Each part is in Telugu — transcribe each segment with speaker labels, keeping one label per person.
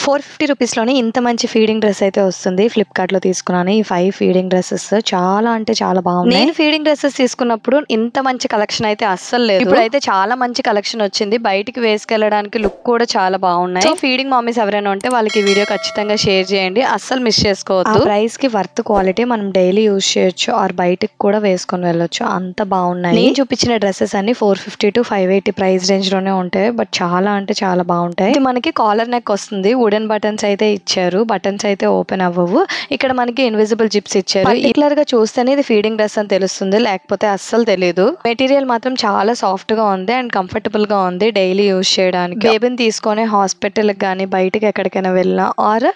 Speaker 1: 450 రూపీస్‌లోనే ఇంత మంచి ఫీడింగ్ డ్రెస్ అయితే వస్తుంది. ఫ్లిప్‌కార్ట్‌లో తీసుకున్నాను. ఈ 5 ఫీడింగ్ డ్రెసెస్ చాలా అంటే చాలా బాగున్నాయి. నేను ఫీడింగ్ డ్రెసెస్ తీసుకున్నప్పుడు ఇంత మంచి కలెక్షన్ అయితే అస్సలు లేదు. ఇప్పుడైతే చాలా మంచి కలెక్షన్ వచ్చింది. బయటికి వేసుకెళ్ళడానికి లుక్ కూడా చాలా బాగున్నాయి. సో ఫీడింగ్ మమ్మీస్ ఎవరైనా ఉంటే వాళ్ళకి ఈ వీడియో ఖచ్చితంగా షేర్ చేయండి. అస్సలు మిస్ చేసుకోవద్దు. ప్రైస్ కి వర్త్ క్వాలిటీ మనం డైలీ యూజ్ చేయొచ్చు ఆర్ బయటికి కూడా వేసుకొని వెళ్ళొచ్చు. అంత బాగున్నాయి. నేను చూపించిన డ్రెస్సెస్ అన్ని 450 to 580 ప్రైస్ రేంజ్ లోనే ఉంటాయి. బట్ చాలా అంటే చాలా బాగుంటాయి. ఇది మనకి కాలర్ నెక్ వస్తుంది. వుడెన్ బటన్స్ అయితే ఇచ్చారు. బటన్స్ అయితే ఓపెన్ అవ్వవు. ఇక్కడ మనకి ఇన్విజిబుల్ జిప్స్ ఇచ్చారు. పర్టికులర్ గా చూస్తేనే ఇది ఫీడింగ్ డ్రెస్ అని తెలుస్తుంది, లేకపోతే అస్సలు తెలియదు. మెటీరియల్ మాత్రం చాలా సాఫ్ట్ గా ఉంది అండ్ కంఫర్టబుల్ గా ఉంది డైలీ యూజ్ చేయడానికి. బేబీని తీసుకొని హాస్పిటల్ కానీ బయటకి ఎక్కడికైనా వెళ్ళినా ఆర్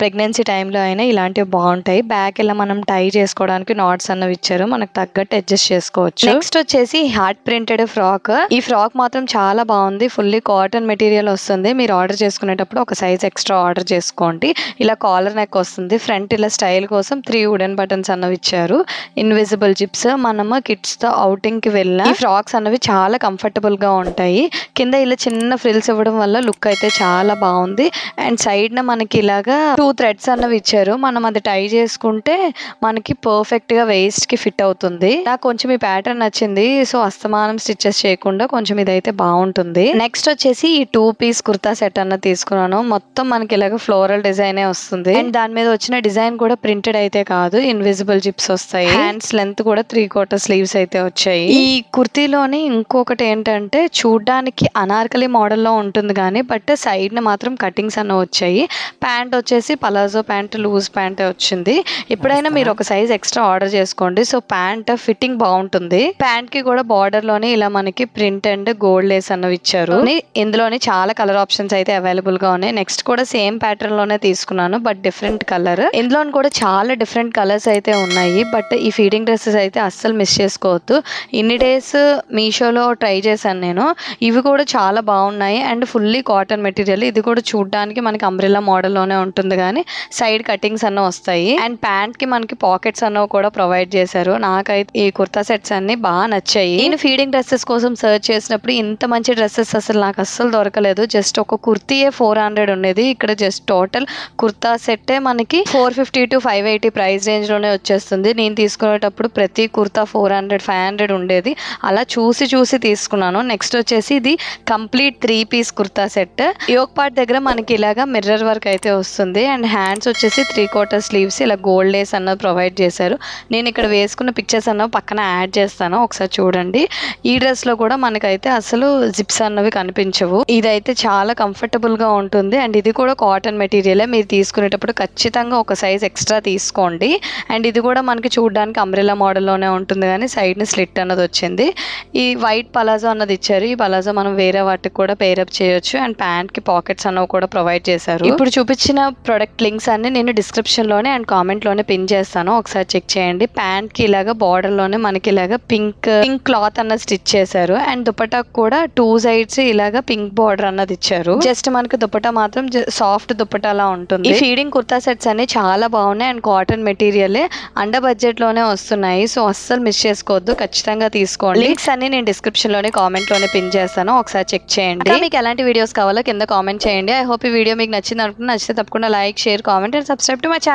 Speaker 1: ప్రెగ్నెన్సీ టైంలో అయినా ఇలాంటివి బాగుంటాయి. బ్యాక్ ఇలా మనం టై చేసుకోవడానికి నాట్స్ అన్నవి ఇచ్చారు. మనకు తగ్గట్టు అడ్జస్ట్ చేసుకోవచ్చు. నెక్స్ట్ వచ్చేసి హార్ట్ ప్రింటెడ్ ఫ్రాక్. ఈ ఫ్రాక్ మాత్రం చాలా బాగుంది. ఫుల్లీ కాటన్ మెటీరియల్ వస్తుంది. మీరు ఆర్డర్ చేసుకునేటప్పుడు ఒక సైజ్ ఎక్స్ట్రా ఆర్డర్ చేసుకోండి. ఇలా కాలర్ నెక్ వస్తుంది. ఫ్రంట్ ఇలా స్టైల్ కోసం 3 వుడెన్ బటన్స్ అన్నవి ఇచ్చారు. Invisible zips. మనము కిడ్స్ తో అవుటింగ్ కి వెళ్ళిన ఈ ఫ్రాక్స్ అన్నవి చాలా కంఫర్టబుల్ గా ఉంటాయి. కింద ఇలా చిన్న ఫ్రిల్స్ ఇవ్వడం వల్ల లుక్ అయితే చాలా బాగుంది. అండ్ సైడ్ న మనకి ఇలాగా 2 థ్రెడ్స్ అన్నవి ఇచ్చారు. మనం అది టై చేసుకుంటే మనకి పర్ఫెక్ట్ గా వేస్ట్ కి ఫిట్ అవుతుంది. నాకు కొంచెం ఈ ప్యాటర్న్ నచ్చింది. సో అస్తమానం స్టిచెస్ చేయకుండా కొంచెం ఇదైతే బాగుంటుంది. నెక్స్ట్ వచ్చేసి ఈ 2 పీస్ కుర్తా సెట్ అన్న తీసుకున్నాను. మొత్తం మనకి ఇలాగ ఫ్లోరల్ డిజైన్ వస్తుంది. అండ్ దాని మీద వచ్చిన డిజైన్ కూడా ప్రింటెడ్ అయితే కాదు, ఇన్విజిబుల్ జిప్స్ వస్తాయి. హ్యాండ్స్ లెంత్ కూడా 3/4 స్లీవ్స్ అయితే వచ్చాయి. ఈ కుర్తీలోని ఇంకొకటి ఏంటంటే చూడ్డానికి అనార్కలి మోడల్లో ఉంటుంది కానీ బట్ సైడ్ ని మాత్రం కటింగ్స్ అన్న వచ్చాయి. ప్యాంట్ వచ్చేసి పలాజో ప్యాంట్, లూజ్ ప్యాంట్ వచ్చింది. ఎప్పుడైనా మీరు ఒక సైజ్ ఎక్స్ట్రా ఆర్డర్ చేసుకోండి. సో ప్యాంట్ ఫిట్టింగ్ బాగుంటుంది. ప్యాంట్ కి కూడా బార్డర్ లోనే ఇలా మనకి ప్రింట్ అండ్ గోల్డ్ లేస్ అన్నవి ఇచ్చారు. ఇందులోని చాలా కలర్ ఆప్షన్స్ అయితే అవైలబుల్ గా ఉన్నాయి. నెక్స్ట్ కూడా సేమ్ ప్యాటర్న్ లోనే తీసుకున్నాను బట్ డిఫరెంట్ కలర్. ఇందులో కూడా చాలా డిఫరెంట్ కలర్స్ అయితే ఉన్నాయి. బట్ ఈ ఫీడింగ్ డ్రెస్సెస్ అయితే అస్సలు మిస్ చేసుకోవద్దు. ఇన్ని డేస్ మీషోలో ట్రై చేశాను నేను. ఇవి కూడా చాలా బాగున్నాయి అండ్ ఫుల్లీ కాటన్ మెటీరియల్. ఇది కూడా చూడడానికి మనకి అంబ్రెల్లా మోడల్ లోనే ఉంటుంది కానీ సైడ్ కటింగ్స్ అన్న వస్తాయి. అండ్ ప్యాంట్ కి మనకి పాకెట్స్ అన్నవి కూడా ప్రొవైడ్ చేశారు. నాకైతే ఈ కుర్తా సెట్స్ అన్ని బాగా నచ్చాయి. నేను ఫీడింగ్ డ్రెస్సెస్ కోసం సర్చ్ చేసినప్పుడు ఇంత మంచి డ్రెస్సెస్ అసలు నాకు అస్సలు దొరకలేదు. జస్ట్ ఒక కుర్తీయే 400 ఉండేది. ఇక్కడ జస్ట్ టోటల్ కుర్తా సెట్టే మనకి 450 to 580 ప్రైస్ రేంజ్ లోనే వచ్చేస్తుంది. నేను తీసుకునేటప్పుడు ప్రతి కుర్తా 400, 500 ఉండేది. అలా చూసి తీసుకున్నాను. నెక్స్ట్ వచ్చేసి ఇది complete 3 piece kurta set. Yoke part దగ్గర మనకి ఇలాగా మిర్రర్ వర్క్ అయితే వస్తుంది. అండ్ హ్యాండ్స్ వచ్చేసి 3/4 స్లీవ్స్ ఇలా గోల్డ్ లేస్ అన్నది ప్రొవైడ్ చేశారు. నేను ఇక్కడ వేసుకున్న పిక్చర్స్ అన్నవి పక్కన యాడ్ చేస్తాను, ఒకసారి చూడండి. ఈ డ్రెస్ లో కూడా మనకైతే అసలు జిప్స్ అన్నవి కనిపించవు. ఇదైతే చాలా కంఫర్టబుల్ గా ఉంటుంది. అండ్ ఇది కూడా కాటన్ మెటీరియల్. మీరు తీసుకునేటప్పుడు ఖచ్చితంగా ఒక సైజ్ ఎక్స్ట్రా తీసుకోండి. అండ్ ఇది కూడా మనకి చూడడానికి అంబ్రెల్లా మోడల్లోనే ఉంటుంది కానీ సైడ్ ని స్లిట్ అన్నది వచ్చింది. ఈ వైట్ పలాజో అన్నది ఇచ్చారు. ఈ పలాజో మనం వేరే వాటికి కూడా పేరప్ చేయొచ్చు. అండ్ ప్యాంట్ కి పాకెట్స్ అన్నవి కూడా ప్రొవైడ్ చేశారు. ఇప్పుడు చూపించిన ప్రొడక్ట్ లింక్స్ అన్ని నేను డిస్క్రిప్షన్ లోనే అండ్ కామెంట్ లోనే పిన్ చేస్తాను, ఒకసారి చెక్ చేయండి. ప్యాంట్ కి ఇలాగా బార్డర్ లోనే మనకి ఇలాగా పింక్ క్లాత్ అన్నది స్టిచ్ చేశారు. అండ్ దుపట్టా కూడా 2 సైడ్స్ ఇలాగా పింక్ బార్డర్ అన్నది ఇచ్చారు. జస్ట్ మనకి దుపట్టా మాత్రం సాఫ్ట్ దుపట్టాలా ఉంటుంది. ఈ ఫీడింగ్ కుర్తా సెట్స్ అన్ని చాలా బాగున్నాయి and cotton material under budget లోనే వస్తున్నాయి. సో అస్సలు మిస్ చేసుకోవద్దు, ఖచ్చితంగా తీసుకోండి. లింక్స్ అన్ని నేను డిస్క్రిప్షన్ లోనే కామెంట్ లోనే పిన్ చేస్తాను, ఒకసారి చెక్ చేయండి. మీకు ఎలాంటి వీడియోస్ కావాలో కింద కామెంట్ చేయండి. ఐ హోప్ ఈ వీడియో మీకు నచ్చింది అనుకుంటున్నా. నచ్చితే తప్పకుండా like, share, comment and subscribe to my channel.